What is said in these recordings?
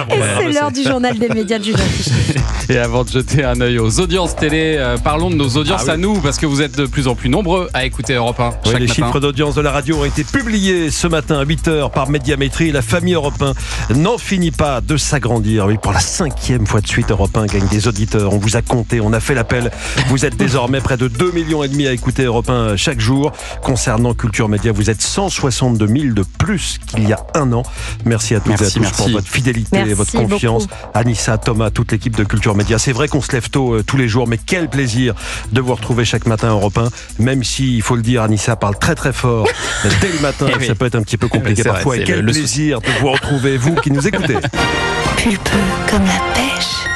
C'est l'heure du journal des médias de Julien Pichelet. Et avant de jeter un œil aux audiences télé, parlons de nos audiences à nous, parce que vous êtes de plus en plus nombreux à écouter Europe 1 chaque les matin. chiffres d'audience de la radio ont été publiés ce matin à 8h par Médiamétrie. La famille Europe 1 n'en finit pas de s'agrandir. Oui, pour la 5e fois de suite, Europe 1 gagne des auditeurs. On vous a compté, on a fait l'appel. Vous êtes désormais près de 2,5 millions à écouter Europe 1 chaque jour. Concernant Culture Média, vous êtes 162 000 de plus qu'il y a un an. Merci à toutes et à tous pour votre fidélité et votre confiance. Beaucoup. Anissa, Thomas, toute l'équipe de Culture Média. C'est vrai qu'on se lève tôt tous les jours, mais quel plaisir de vous retrouver chaque matin à Europe 1. Même si, il faut le dire, Anissa parle très très fort dès le matin. Ça peut être un petit peu compliqué parfois. Vrai, et quel plaisir de vous retrouver, vous qui nous écoutez. Pulpeux comme la pêche.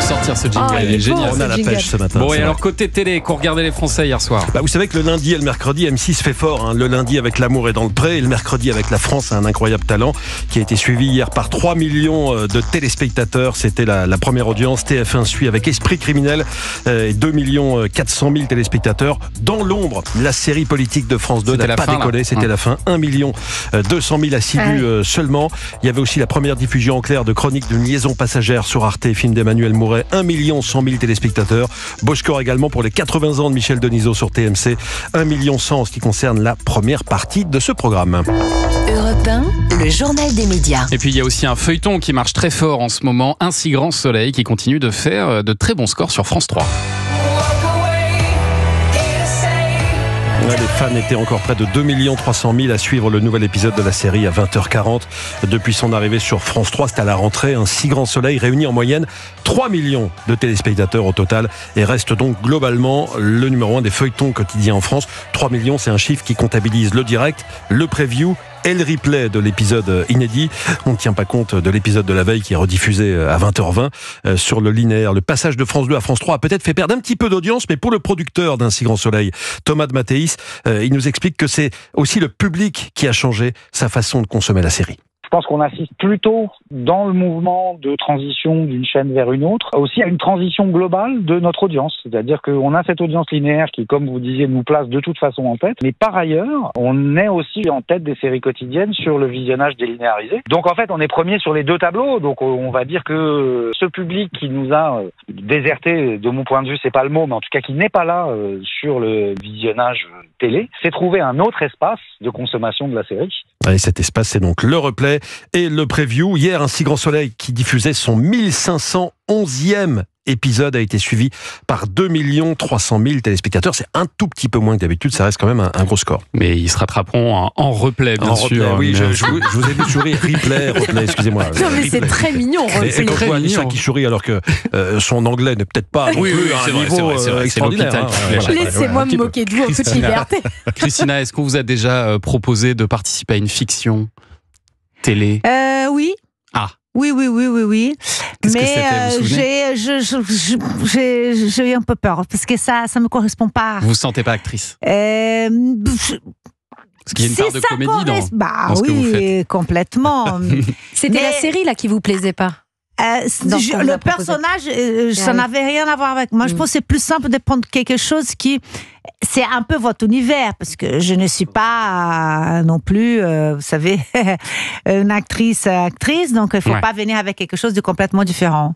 Sortir ce jingle, il est génial. On a la pêche ce matin. Bon, et alors côté télé, qu'ont regardé les Français hier soir? Vous savez que le lundi et le mercredi, M6 fait fort. Le lundi avec L'amour est dans le pré et le mercredi avec La France a un incroyable talent qui a été suivi hier par 3 millions de téléspectateurs. C'était la première audience. TF1 suit avec Esprit criminel et 2 400 000 téléspectateurs. Dans l'ombre, la série politique de France 2 n'a pas décollé. C'était la fin. 1 200 000 assidus seulement. Il y avait aussi la première diffusion en clair de Chronique d'une liaison passagère sur Arte, film d'Emmanuel Mouret. 1 100 000 téléspectateurs. Beau score également pour les 80 ans de Michel Denisot sur TMC. 1 100 000 en ce qui concerne la première partie de ce programme. Europe 1, le journal des médias. Et puis il y a aussi un feuilleton qui marche très fort en ce moment, Un si grand soleil, qui continue de faire de très bons scores sur France 3. Les fans étaient encore près de 2 300 000 à suivre le nouvel épisode de la série à 20h40. Depuis son arrivée sur France 3, c'est à la rentrée. Un si grand soleil réunit en moyenne 3 millions de téléspectateurs au total et reste donc globalement le numéro 1 des feuilletons quotidiens en France. 3 millions, c'est un chiffre qui comptabilise le direct, le preview et le replay de l'épisode inédit. On ne tient pas compte de l'épisode de la veille qui est rediffusé à 20h20 sur le linéaire. Le passage de France 2 à France 3 a peut-être fait perdre un petit peu d'audience, mais pour le producteur d'Un si grand soleil, Thomas de Mathéis, il nous explique que c'est aussi le public qui a changé sa façon de consommer la série. Je pense qu'on assiste plutôt dans le mouvement de transition d'une chaîne vers une autre, aussi à une transition globale de notre audience. C'est-à-dire qu'on a cette audience linéaire qui, comme vous disiez, nous place de toute façon en tête. Mais par ailleurs, on est aussi en tête des séries quotidiennes sur le visionnage délinéarisé. Donc en fait, on est premier sur les deux tableaux. Donc on va dire que ce public qui nous a déserté, de mon point de vue, c'est pas le mot, mais en tout cas qui n'est pas là sur le visionnage télé, s'est trouvé un autre espace de consommation de la série. Et cet espace, c'est donc le replay et le preview. Hier, Un si grand soleil qui diffusait son 1511e épisode a été suivi par 2 300 000 téléspectateurs. C'est un tout petit peu moins que d'habitude, ça reste quand même un gros score. Mais ils se rattraperont en replay, bien sûr. Replay, oui, je vous ai vu sourire. Replay, excusez-moi. Non, mais c'est très mignon, replay. Et quand je vois Anissa qui sourit alors que son anglais n'est peut-être pas à un niveau extraordinaire. Laissez-moi me moquer de vous en toute liberté. Christina, est-ce qu'on vous a déjà proposé de participer à une fiction télé? Oui. Ah. Oui. Qu'est-ce que mais c'était, vous vous souvenez? j'ai eu un peu peur parce que ça me correspond pas. Vous vous sentez pas actrice? Parce qu'il y a une part de comédie dans ce que vous faites. Complètement. C'était la série là qui vous plaisait pas? Le personnage, ça n'avait rien à voir avec moi. Je pense que c'est plus simple de prendre quelque chose qui... C'est un peu votre univers, parce que je ne suis pas non plus, vous savez, une actrice, donc il ne faut pas venir avec quelque chose de complètement différent.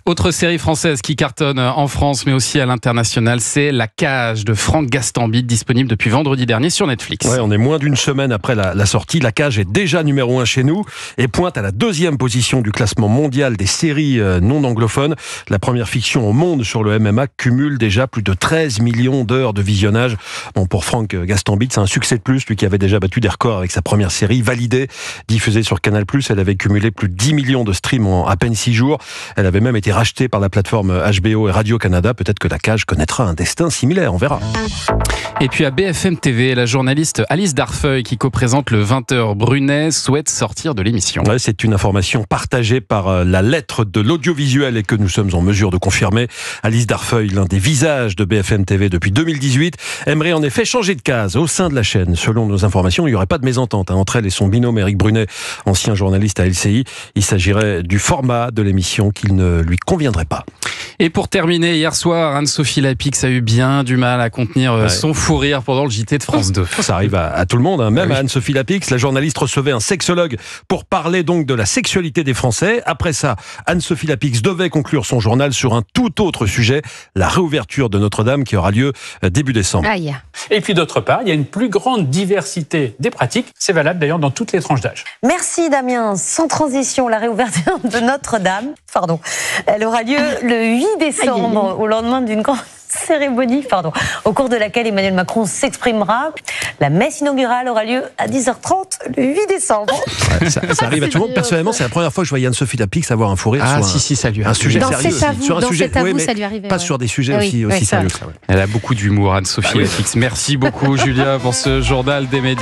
Autre série française qui cartonne en France, mais aussi à l'international, c'est La Cage de Franck Gastambide, disponible depuis vendredi dernier sur Netflix. Ouais, on est moins d'une semaine après la sortie. La Cage est déjà numéro 1 chez nous et pointe à la 2e position du classement mondial des séries non anglophones. La première fiction au monde sur le MMA cumule déjà plus de 13 millions d'heures de visionnage. Bon, pour Franck Gastambide, c'est un succès de plus, lui qui avait déjà battu des records avec sa première série, Validée, diffusée sur Canal+. Elle avait cumulé plus de 10 millions de streams en à peine 6 jours. Elle avait même été rachetée par la plateforme HBO et Radio-Canada. Peut-être que La Cage connaîtra un destin similaire, on verra. Et puis à BFM TV, la journaliste Alice Darfeuille, qui co-présente le 20h Brunet, souhaite sortir de l'émission. Ouais, c'est une information partagée par la lettre de l'audiovisuel et que nous sommes en mesure de confirmer. Alice Darfeuille, l'un des visages de BFM TV depuis 2018, aimerait en effet changer de case au sein de la chaîne. Selon nos informations, il n'y aurait pas de mésentente entre elle et son binôme Éric Brunet, ancien journaliste à LCI. Il s'agirait du format de l'émission qu'il ne lui conviendrait pas. Et pour terminer, hier soir, Anne-Sophie Lapix a eu bien du mal à contenir son fou rire pendant le JT de France 2. Ça arrive à tout le monde, hein. Même à Anne-Sophie Lapix. La journaliste recevait un sexologue pour parler donc de la sexualité des Français. Après ça, Anne-Sophie Lapix devait conclure son journal sur un tout autre sujet, la réouverture de Notre-Dame qui aura lieu début décembre. Aïe. Et puis d'autre part, il y a une plus grande diversité des pratiques. C'est valable d'ailleurs dans toutes les tranches d'âge. Merci Damien. Sans transition, la réouverture de Notre-Dame, elle aura lieu le 8 décembre, au lendemain d'une grande cérémonie, au cours de laquelle Emmanuel Macron s'exprimera. La messe inaugurale aura lieu à 10h30 le 8 décembre. Ouais, ça arrive à tout le monde. Personnellement, c'est la première fois que je voyais Anne-Sophie Lapix avoir un fou rire sur ça lui un sujet Dans sérieux. C'est à vous, sur un dans sujet, C'est à vous, mais ça lui arrivait. pas sur des sujets aussi ça. sérieux que ça. Elle a beaucoup d'humour, Anne-Sophie Lapix. Merci beaucoup, Julia, pour ce journal des médias.